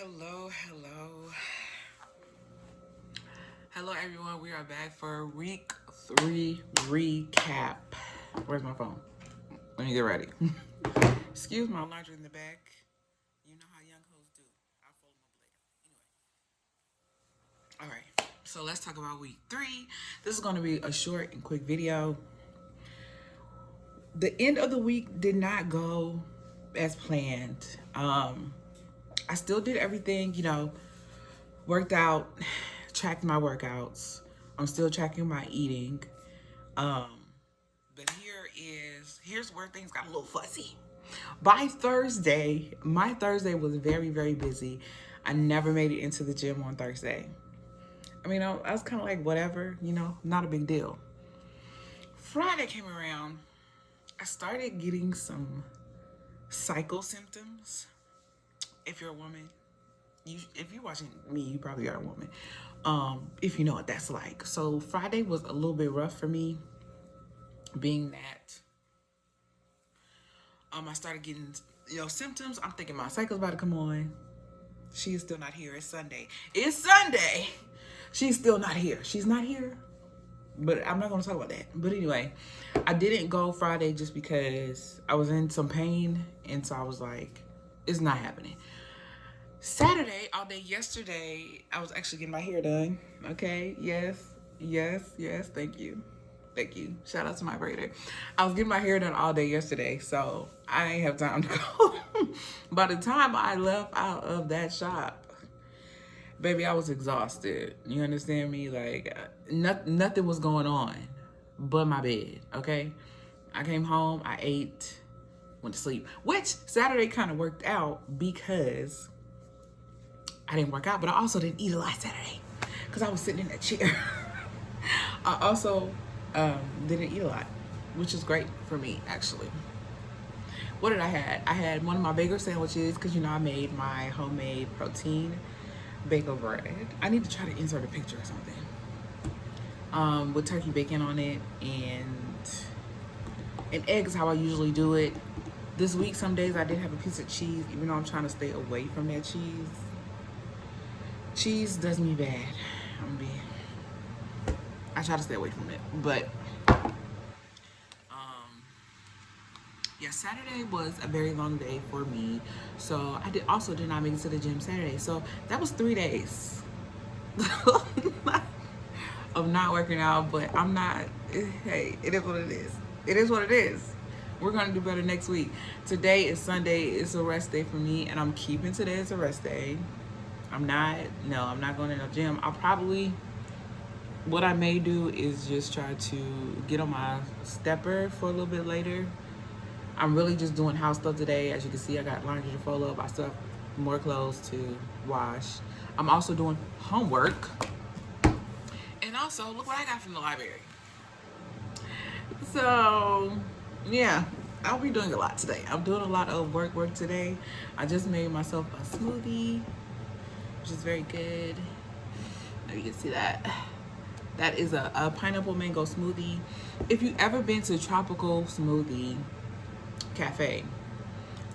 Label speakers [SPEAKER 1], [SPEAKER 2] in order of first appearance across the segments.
[SPEAKER 1] Hello everyone, we are back for week 3 recap. Where's my phone? Let me get ready. Excuse my laundry in the back. You know how young hoes do. I'll fold them up later. Anyway. Alright, so let's talk about week 3. This is going to be a short and quick video. The end of the week did not go as planned. I still did everything, worked out, tracked my workouts. I'm still tracking my eating. But here's where things got a little fuzzy. By Thursday, my Thursday was very, very busy. I never made it into the gym on Thursday. I mean, I was kind of like, whatever, not a big deal. Friday came around, I started getting some cycle symptoms. If you're a woman, if you're watching me, you probably are a woman. If you know what that's like. So Friday was a little bit rough for me, being that I started getting symptoms. I'm thinking my cycle's about to come on. She is still not here. It's Sunday. She's still not here. She's not here. But I'm not going to talk about that. But anyway, I didn't go Friday just because I was in some pain. And so I was like, it's not happening. Saturday, all day yesterday, I was actually getting my hair done. Okay, yes. Thank you. Shout out to my braider. I was getting my hair done all day yesterday, so I ain't have time to go. By the time I left out of that shop, baby, I was exhausted. You understand me? Like, nothing was going on but my bed, okay? I came home, I ate, went to sleep. Which Saturday kind of worked out because I didn't work out, but I also didn't eat a lot Saturday because I was sitting in that chair. I also didn't eat a lot, which is great for me, actually. What did I had? I had one of my bagel sandwiches because, I made my homemade protein bagel bread. I need to try to insert a picture or something. With turkey bacon on it and eggs, how I usually do it. This week, some days I did have a piece of cheese, even though I'm trying to stay away from that cheese. Cheese does me bad. I try to stay away from it, but yeah, Saturday was a very long day for me, so I did not make it to the gym Saturday. So that was 3 days of not working out. But I'm not. Hey, it is what it is. It is what it is. We're gonna do better next week. Today is Sunday. It's a rest day for me, and I'm keeping today as a rest day. I'm not going to the gym. What I may do is just try to get on my stepper for a little bit later. I'm really just doing house stuff today. As you can see, I got laundry to fold up. I still have more clothes to wash. I'm also doing homework. And also, look what I got from the library. So, yeah, I'll be doing a lot today. I'm doing a lot of work today. I just made myself a smoothie, which is very good. Now you can see that. That is a pineapple mango smoothie. If you've ever been to Tropical Smoothie Cafe,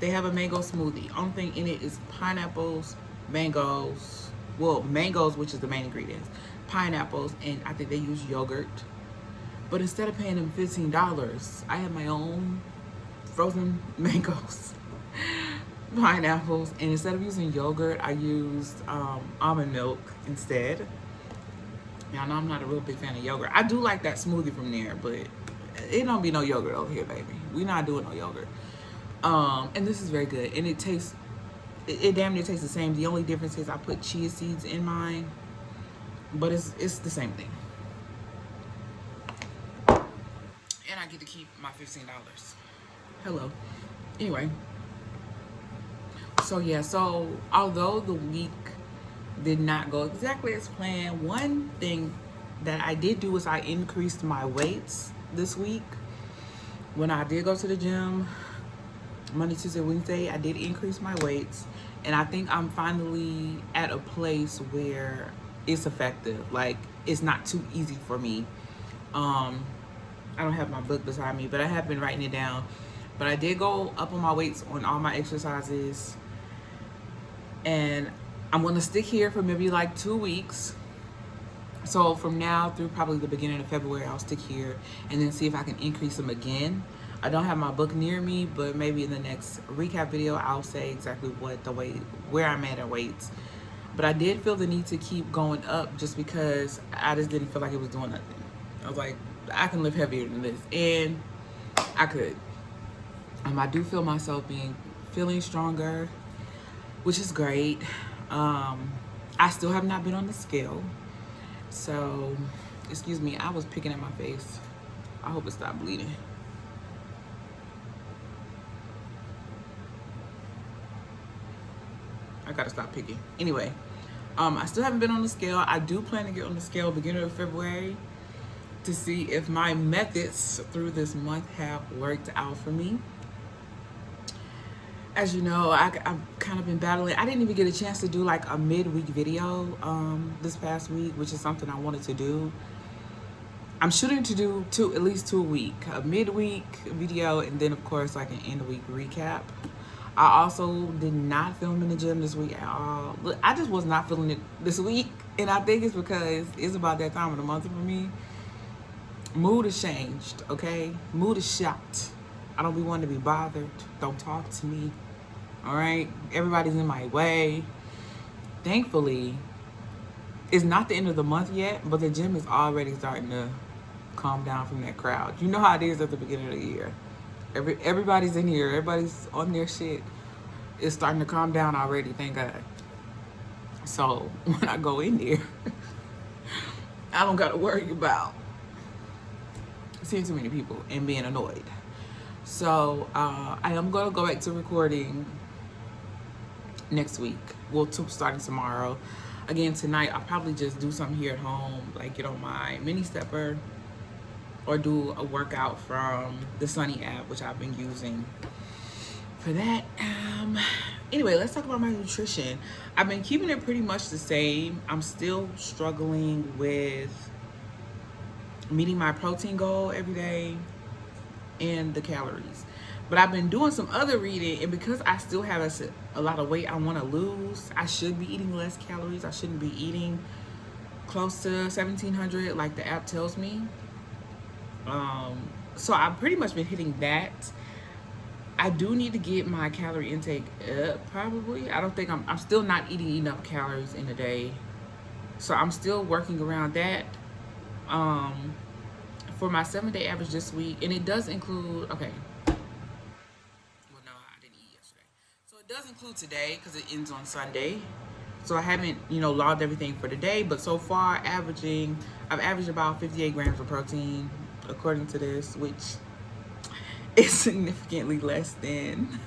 [SPEAKER 1] they have a mango smoothie. Only thing in it is pineapples, mangoes, mangoes, which is the main ingredients, pineapples, and I think they use yogurt. But instead of paying them $15, I have my own frozen mangoes, pineapples, and instead of using yogurt, I used almond milk instead. Y'all know I'm not a real big fan of yogurt. I do like that smoothie from there, but it don't be no yogurt over here, baby. We not doing no yogurt. And this is very good, and it damn near tastes the same. The only difference is I put chia seeds in mine, but it's the same thing. And I get to keep my $15. Hello. Anyway. So yeah, although the week did not go exactly as planned, one thing that I did do was I increased my weights this week. When I did go to the gym Monday, Tuesday, Wednesday, I did increase my weights, and I think I'm finally at a place where it's effective. Like, it's not too easy for me. I don't have my book beside me, but I have been writing it down. But I did go up on my weights on all my exercises, and I'm going to stick here for maybe like 2 weeks. So from now through probably the beginning of February, I'll stick here and then see if I can increase them again. I don't have my book near me, but maybe in the next recap video, I'll say exactly what the weight, where I'm at weights. But I did feel the need to keep going up just because I just didn't feel like it was doing nothing. I was like, I can lift heavier than this, and I could. I do feel myself feeling stronger, which is great. I still have not been on the scale. So, excuse me, I was picking at my face. I hope it stopped bleeding. I gotta stop picking. Anyway, I still haven't been on the scale. I do plan to get on the scale beginning of February to see if my methods through this month have worked out for me. As you know, I've kind of been battling. I didn't even get a chance to do like a midweek video this past week, which is something I wanted to do. I'm shooting to do at least 2 a week, a midweek video, and then of course like an end of week recap. I also did not film in the gym this week at all. Look, I just was not feeling it this week, and I think it's because it's about that time of the month for me. Mood has changed, okay? Mood is shot. I don't be wanting to be bothered. Don't talk to me. All right? Everybody's in my way. Thankfully, it's not the end of the month yet, but the gym is already starting to calm down from that crowd. You know how it is at the beginning of the year. Everybody's in here. Everybody's on their shit. It's starting to calm down already, thank God. So when I go in there, I don't got to worry about seeing too many people and being annoyed. So I am going to go back to recording next week. Well, starting tomorrow. Again, tonight I'll probably just do something here at home, like get on my mini stepper or do a workout from the Sunny app, which I've been using for that. Anyway, let's talk about my nutrition. I've been keeping it pretty much the same. I'm still struggling with meeting my protein goal every day and the calories. But I've been doing some other reading, and because I still have a lot of weight I want to lose, I should be eating less calories. I shouldn't be eating close to 1,700 like the app tells me. So I've pretty much been hitting that. I do need to get my calorie intake up probably. I don't think I'm still not eating enough calories in a day. So I'm still working around that. For my 7-day average this week, and it does include, okay. Well, no, I didn't eat yesterday. So it does include today because it ends on Sunday. So I haven't, logged everything for the day, but so far I've averaged about 58 grams of protein according to this, which is significantly less than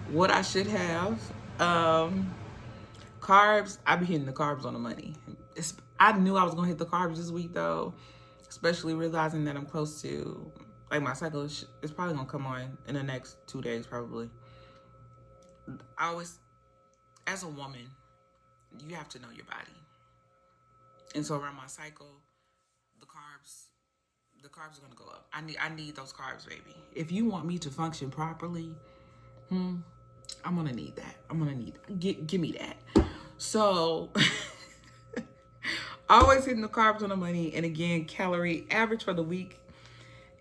[SPEAKER 1] what I should have. Carbs, I be hitting the carbs on the money. I knew I was gonna hit the carbs this week though, especially realizing that I'm close to, like, my cycle is probably gonna come on in the next 2 days probably. I always, as a woman, you have to know your body. And so around my cycle, the carbs are gonna go up. I need those carbs, baby. If you want me to function properly, I'm gonna need that. Give me that. So always hitting the carbs on the money. And again, calorie average for the week,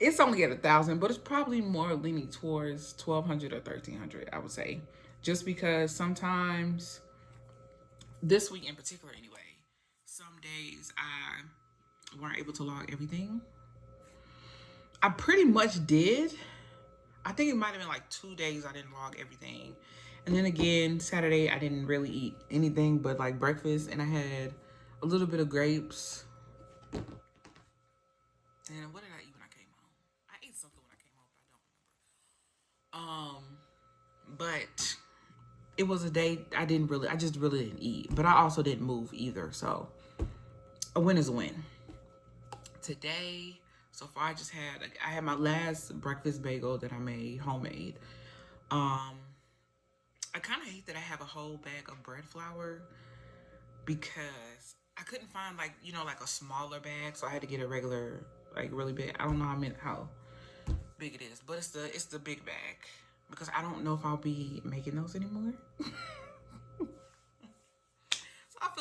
[SPEAKER 1] it's only at 1,000, but it's probably more leaning towards 1,200 or 1,300, I would say. Just because sometimes, this week in particular anyway, some days I weren't able to log everything. I pretty much did. I think it might have been like 2 days I didn't log everything. And then again, Saturday I didn't really eat anything but like breakfast, and I had a little bit of grapes. And what did I eat when I came home? I ate something when I came home, but I don't remember. But it was a day I just really didn't eat. But I also didn't move either. So a win is a win. Today, so far I had my last breakfast bagel that I made homemade. I kind of hate that I have a whole bag of bread flour because I couldn't find like a smaller bag, so I had to get a regular, like, really big. I don't know how big it is, but it's the big bag because I don't know if I'll be making those anymore.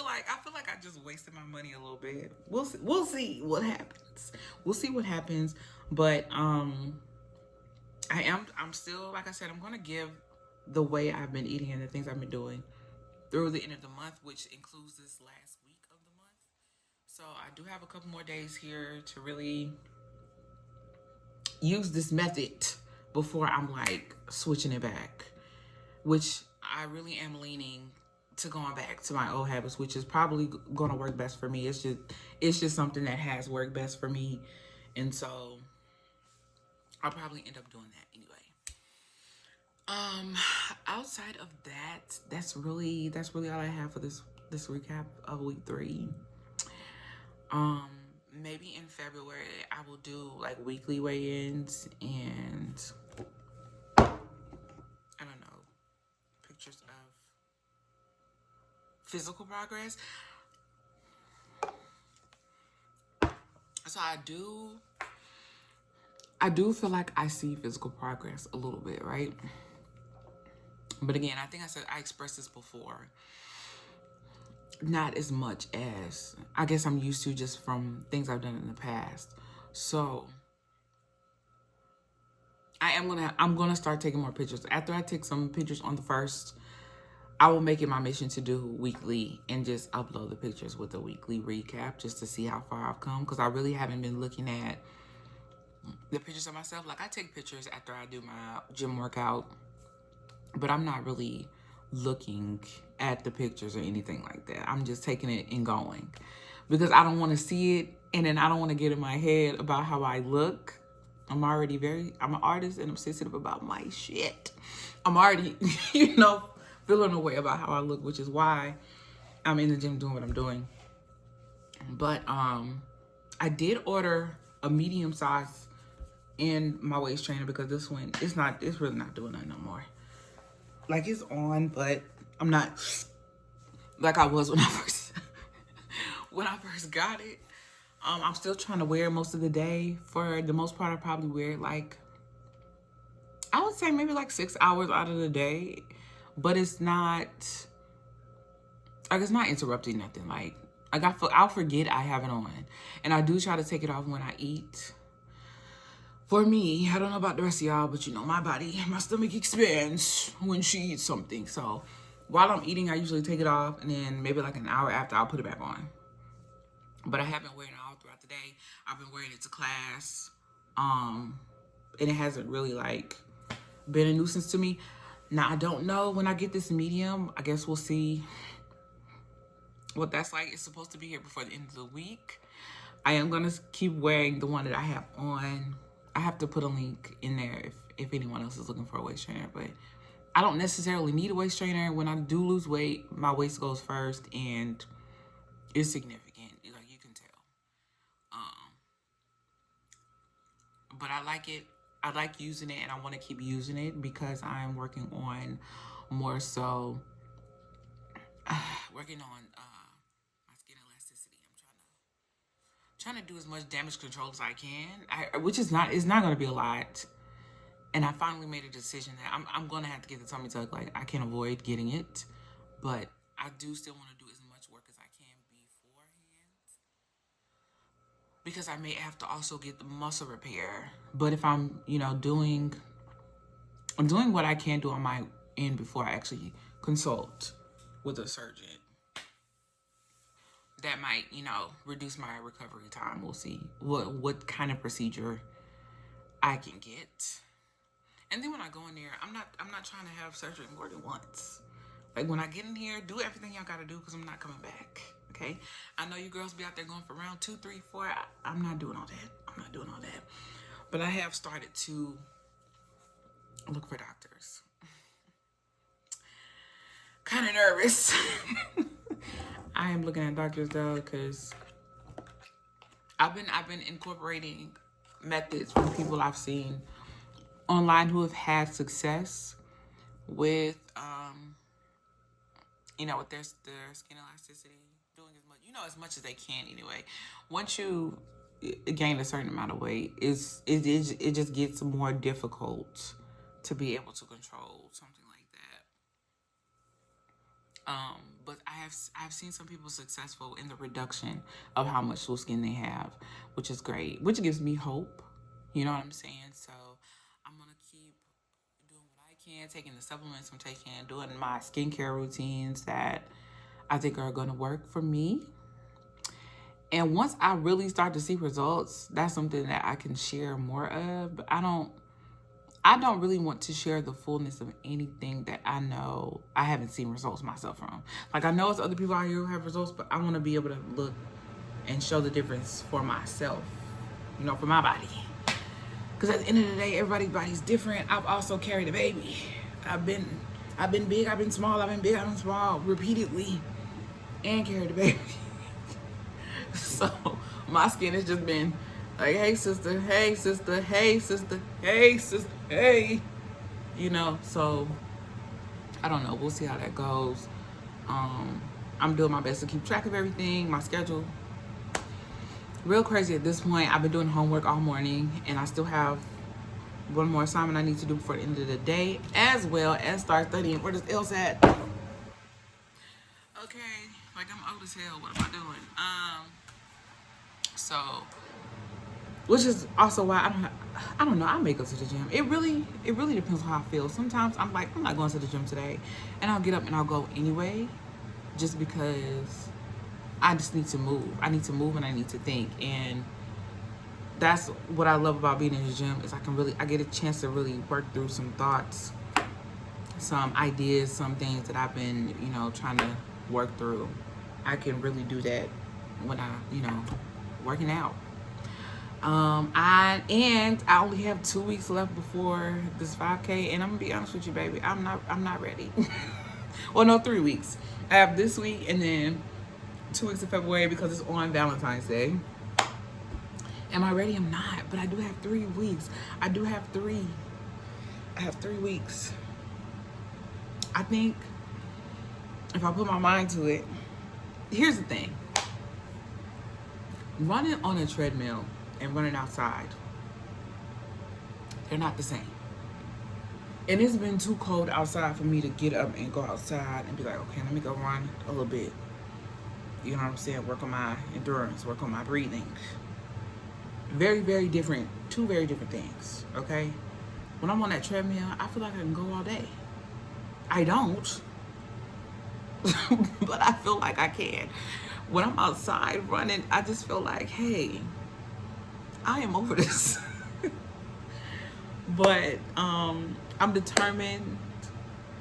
[SPEAKER 1] I just wasted my money a little bit. We'll see what happens. We'll see what happens. But I'm still, like I said, I'm gonna give the way I've been eating and the things I've been doing through the end of the month, which includes this last week of the month. So I do have a couple more days here to really use this method before I'm like switching it back, which I really am leaning to going back to my old habits, which is probably going to work best for me. It's just something that has worked best for me, and so I'll probably end up doing that anyway. Um, Outside of that, that's really all I have for this recap of week 3. Um, Maybe in February I will do like weekly weigh-ins and I don't know, pictures of physical progress. So I do feel like I see physical progress a little bit, right? But again, I think I expressed this before. Not as much as I guess I'm used to just from things I've done in the past. So I'm gonna start taking more pictures. After I take some pictures on the 1st, I will make it my mission to do weekly and just upload the pictures with a weekly recap just to see how far I've come, because I really haven't been looking at the pictures of myself. Like, I take pictures after I do my gym workout, but I'm not really looking at the pictures or anything like that. I'm just taking it and going, because I don't want to see it and then I don't want to get in my head about how I look. I'm an artist and I'm sensitive about my shit. I'm already, feeling a way about how I look, which is why I'm in the gym doing what I'm doing. But I did order a medium size in my waist trainer, because this one it's really not doing that no more. Like, it's on, but I'm not like I was when I first got it. I'm still trying to wear it most of the day. For the most part, I probably wear it like, I would say maybe like 6 hours out of the day, but it's not interrupting nothing. Like I'll forget I have it on, and I do try to take it off when I eat. For me, I don't know about the rest of y'all, but my stomach expands when she eats something. So while I'm eating, I usually take it off, and then maybe like an hour after, I'll put it back on. But I have been wearing it all throughout the day. I've been wearing it to class, and it hasn't really like been a nuisance to me. Now, I don't know when I get this medium. I guess we'll see what that's like. It's supposed to be here before the end of the week. I am gonna keep wearing the one that I have on. I have to put a link in there if anyone else is looking for a waist trainer, but I don't necessarily need a waist trainer. When I do lose weight, my waist goes first, and it's significant. Like, you can tell. But I like it. I like using it, and I want to keep using it because I'm working on more so working on my skin elasticity. I'm trying to do as much damage control as I can, which is not, it's not going to be a lot. And I finally made a decision that I'm going to have to get the tummy tuck. Like, I can't avoid getting it, but I do still want to do as much work as I can beforehand, because I may have to also get the muscle repair. But if I'm doing what I can do on my end before I actually consult with a surgeon, that might reduce my recovery time. We'll see what kind of procedure I can get. And then when I go in there, I'm not trying to have surgery more than once. Like, when I get in here, do everything y'all gotta do, because I'm not coming back. Okay? I know you girls be out there going for round 2, 3, 4. I'm not doing all that. I'm not doing all that. But I have started to look for doctors. Kind of nervous. I am looking at doctors though, because I've been incorporating methods from people I've seen online who have had success with with their skin elasticity, doing as much as they can anyway. Once you gain a certain amount of weight, it just gets more difficult to be able to control something like But I've seen some people successful in the reduction of how much loose skin they have, which is great, which gives me hope. You know what I'm saying? So I'm gonna keep doing what I can, taking the supplements I'm taking, doing my skincare routines that I think are gonna work for me. And once I really start to see results, that's something that I can share more of. But I don't really want to share the fullness of anything that I know I haven't seen results myself from. Like, I know it's other people out here who have results, but I want to be able to look and show the difference for myself, for my body. Because at the end of the day, everybody's body's different. I've also carried a baby. I've been big, I've been small, I've been big, I've been small repeatedly, and carried a baby. So my skin has just been like, hey sister, hey sister, hey sister, hey sister, hey. So I don't know. We'll see how that goes. I'm doing my best to keep track of everything, my schedule. Real crazy at this point. I've been doing homework all morning, and I still have one more assignment I need to do before the end of the day, as well as start studying for this LSAT. Okay, like I'm old as hell. What am I doing? So, which is also why I don't know. I may go to the gym. It really depends on how I feel. Sometimes I'm like, I'm not going to the gym today, and I'll get up and I'll go anyway, just because I just need to move. I need to move and I need to think, and that's what I love about being in the gym is I get a chance to really work through some thoughts, some ideas, some things that I've been trying to work through. I can really do that when I working out. I only have 2 weeks left before this 5K, and I'm gonna be honest with you, baby, I'm not ready. Well, no, 3 weeks. I have this week and then 2 weeks of February because it's on Valentine's Day. Am I ready? I'm not, but I do have 3 weeks. I have 3 weeks. I think if I put my mind to it, here's the thing. Running on a treadmill and running outside, they're not the same. And it's been too cold outside for me to get up and go outside and be like, okay, let me go run a little bit. You know what I'm saying? Work on my endurance, work on my breathing. Very, very different. Two very different things, okay? When I'm on that treadmill, I feel like I can go all day. I don't, but I feel like I can. When I'm outside running, I just feel like, hey, I am over this. But I'm determined.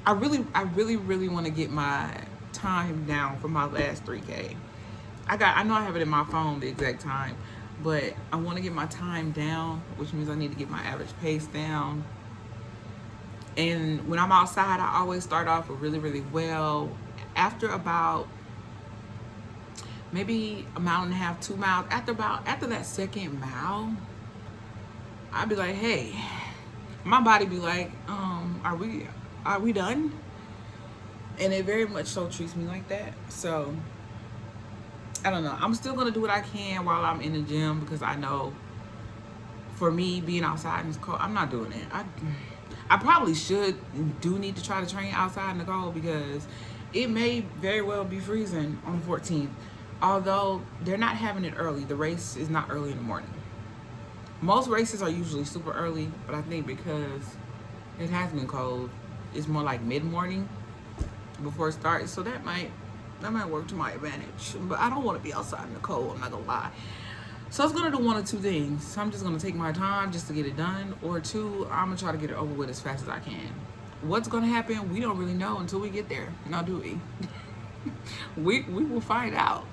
[SPEAKER 1] I really want to get my time down for my last 3K. I know I have it in my phone, the exact time, but I want to get my time down, which means I need to get my average pace down. And when I'm outside, I always start off really, really well. After about maybe a mile and a half, 2 miles, after that second mile, I'd be like, hey, my body be like, are we done? And it very much so treats me like that. So I don't know. I'm still gonna do what I can while I'm in the gym, because I know for me, being outside in this cold, I'm not doing it. I probably need to try to train outside in the cold, because it may very well be freezing on the 14th. Although they're not having it early. The race is not early in the morning. Most races are usually super early, but I think because it has been cold, it's more like mid-morning before it starts. So that might work to my advantage. But I don't want to be outside in the cold, I'm not gonna lie. So I was gonna do one of two things. I'm just gonna take my time just to get it done, or two, I'm gonna try to get it over with as fast as I can. What's gonna happen, we don't really know until we get there. Now, do we? we will find out.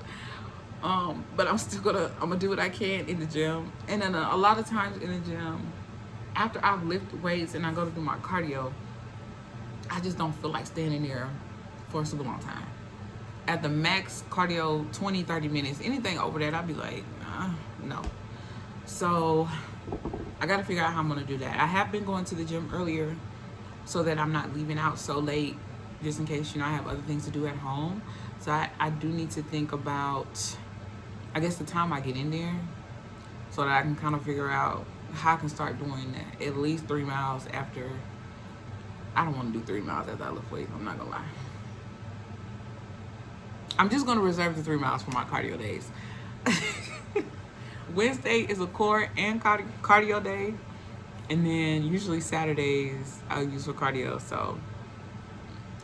[SPEAKER 1] But I'm gonna do what I can in the gym. And then a lot of times in the gym, after I lift weights and I go to do my cardio, I just don't feel like standing there for a super long time. At the max cardio, 20-30 minutes. Anything over that, I'd be like, no. So I gotta figure out how I'm gonna do that. I have been going to the gym earlier so that I'm not leaving out so late, just in case I have other things to do at home. So I do need to think about, I guess, the time I get in there, so that I can kind of figure out how I can start doing at least 3 miles after. I don't want to do 3 miles after I lift weights, I'm not gonna lie. I'm just going to reserve the 3 miles for my cardio days. Wednesday is a core and cardio day. And then usually Saturdays I'll use for cardio. So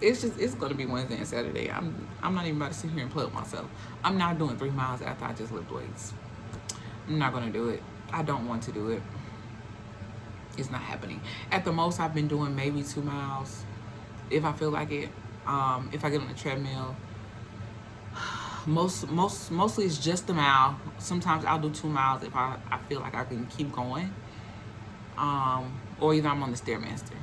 [SPEAKER 1] it's gonna be Wednesday and Saturday. I'm not even about to sit here and play with myself. I'm not doing 3 miles after I just lift weights. I'm not gonna do it. I don't want to do it. It's not happening. At the most, I've been doing maybe 2 miles if I feel like it. If I get on the treadmill, mostly it's just a mile. Sometimes I'll do 2 miles if I feel like I can keep going. Or either I'm on the Stairmaster.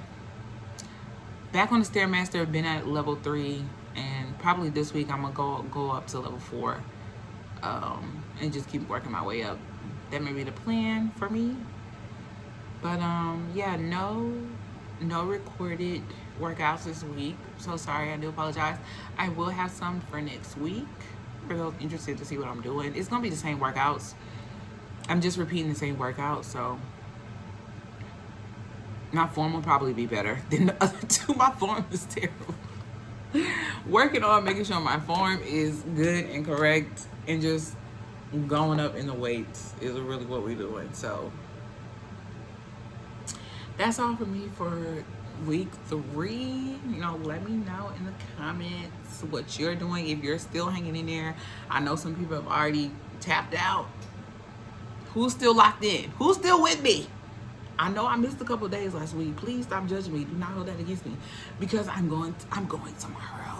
[SPEAKER 1] Back on the Stairmaster, I've been at level 3, and probably this week I'm gonna go up to level 4, and just keep working my way up. That may be the plan for me. But yeah, no recorded workouts this week. So sorry, I do apologize. I will have some for next week for those interested to see what I'm doing. It's gonna be the same workouts. I'm just repeating the same workouts, so my form will probably be better than the other two. My form is terrible. Working on making sure my form is good and correct, and just going up in the weights is really what we're doing. So that's all for me for week 3. Let me know in the comments what you're doing, if you're still hanging in there. I know some people have already tapped out. Who's still locked in? Who's still with me? I know I missed a couple days last week. Please stop judging me. Do not hold that against me, because I'm going somewhere else.